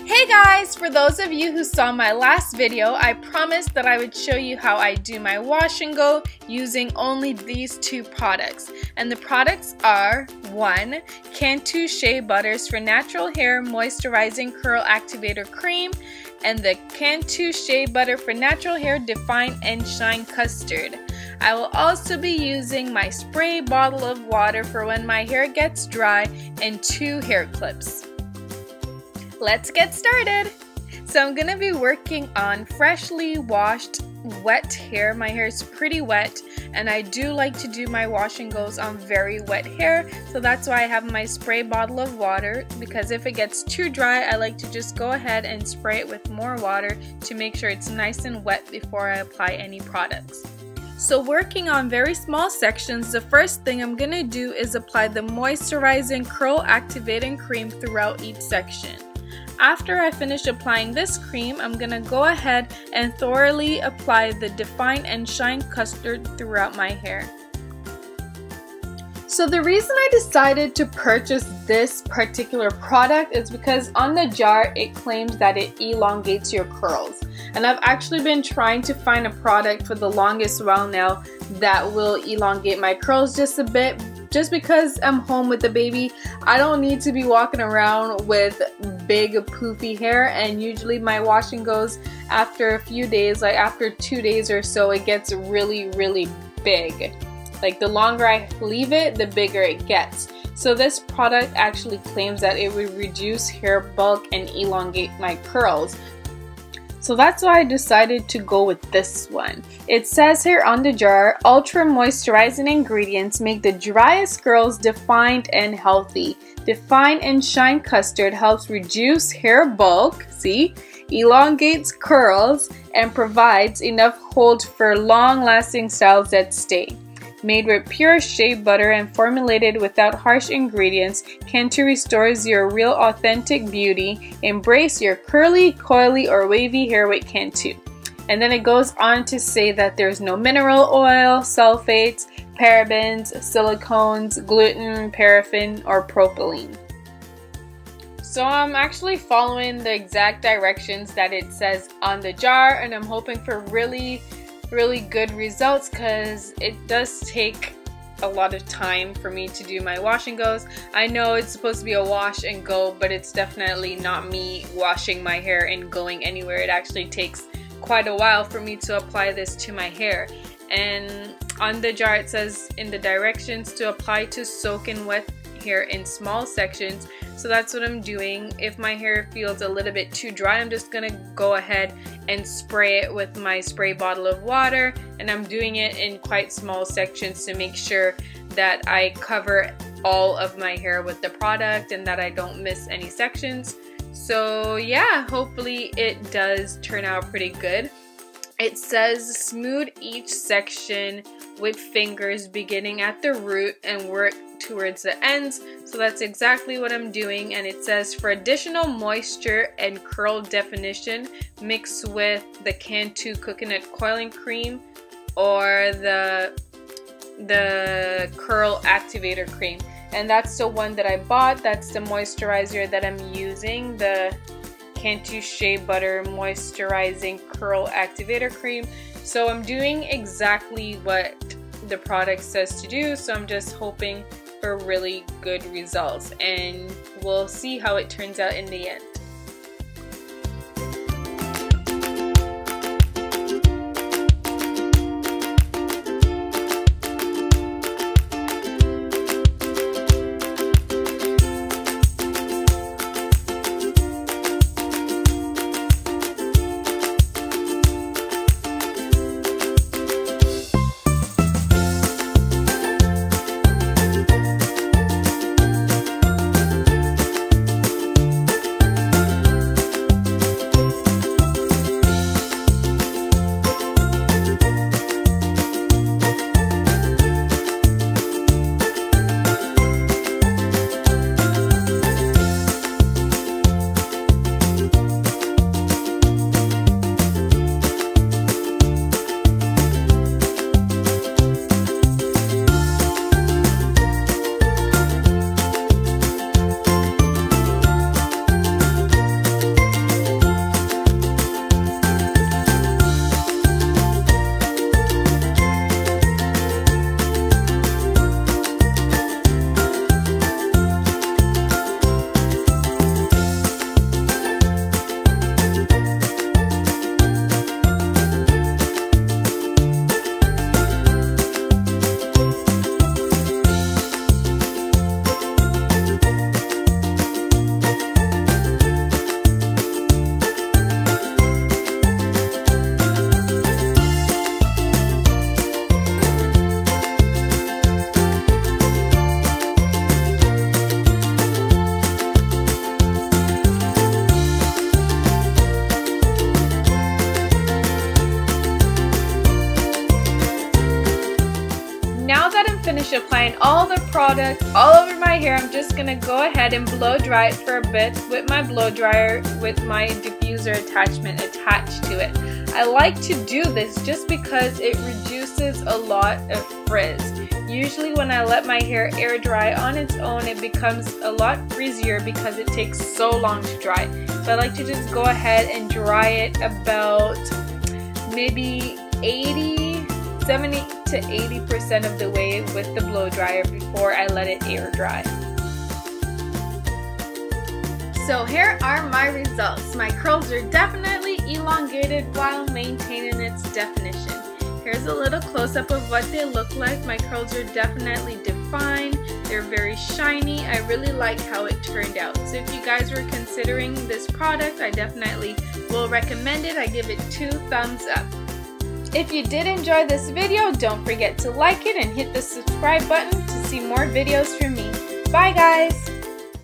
Hey guys, for those of you who saw my last video, I promised that I would show you how I do my wash and go using only these two products. And the products are 1. Cantu Shea Butters for Natural Hair Moisturizing Curl Activator Cream and the Cantu Shea Butter for Natural Hair Define and Shine Custard. I will also be using my spray bottle of water for when my hair gets dry and 2 hair clips. Let's get started. So I'm gonna be working on freshly washed wet hair. My hair is pretty wet and I do like to do my wash and goes on very wet hair, so that's why I have my spray bottle of water, because if it gets too dry I like to just go ahead and spray it with more water to make sure it's nice and wet before I apply any products. So working on very small sections, the first thing I'm gonna do is apply the Moisturizing Curl Activating Cream throughout each section. After I finish applying this cream, I'm going to go ahead and thoroughly apply the Define and Shine Custard throughout my hair. So the reason I decided to purchase this particular product is because on the jar it claims that it elongates your curls. And I've actually been trying to find a product for the longest while now that will elongate my curls just a bit. Just because I'm home with the baby, I don't need to be walking around with big poofy hair, and usually my wash and goes after a few days, like after 2 days or so, it gets really big. Like the longer I leave it, the bigger it gets. So this product actually claims that it would reduce hair bulk and elongate my curls. So that's why I decided to go with this one. It says here on the jar, ultra moisturizing ingredients make the driest curls defined and healthy. Define and Shine Custard helps reduce hair bulk, see, elongates curls, and provides enough hold for long-lasting styles that stay. Made with pure shea butter and formulated without harsh ingredients, Cantu restores your real authentic beauty. Embrace your curly, coily, or wavy hair with Cantu. And then it goes on to say that there's no mineral oil, sulfates, parabens, silicones, gluten, paraffin, or propylene. So I'm actually following the exact directions that it says on the jar, and I'm hoping for really good results, because it does take a lot of time for me to do my wash and goes. I know it's supposed to be a wash and go, but it's definitely not me washing my hair and going anywhere. It actually takes quite a while for me to apply this to my hair. And on the jar it says in the directions to apply to soak in wet hair in small sections. So that's what I'm doing. If my hair feels a little bit too dry, I'm just gonna go ahead and spray it with my spray bottle of water, and I'm doing it in quite small sections to make sure that I cover all of my hair with the product and that I don't miss any sections. So yeah, hopefully it does turn out pretty good. It says smooth each section with fingers beginning at the root and work towards the ends. So that's exactly what I'm doing. And it says for additional moisture and curl definition, mix with the Cantu coconut coiling cream or the curl activator cream. And that's the one that I bought. That's the moisturizer that I'm using, the Cantu Shea Butter Moisturizing Curl Activator Cream. So I'm doing exactly what the product says to do, so I'm just hoping for really good results, and we'll see how it turns out in the end. finish applying all the product all over my hair, I'm just gonna go ahead and blow dry it for a bit with my blow dryer with my diffuser attachment attached to it. I like to do this just because it reduces a lot of frizz. Usually when I let my hair air dry on its own, it becomes a lot frizzier because it takes so long to dry. So I like to just go ahead and dry it about maybe 70 to 80% of the way with the blow dryer before I let it air dry. So here are my results. My curls are definitely elongated while maintaining its definition. Here's a little close-up of what they look like. My curls are definitely defined. They're very shiny. I really like how it turned out. So if you guys were considering this product, I definitely will recommend it. I give it 2 thumbs up. If you did enjoy this video, don't forget to like it and hit the subscribe button to see more videos from me. Bye guys!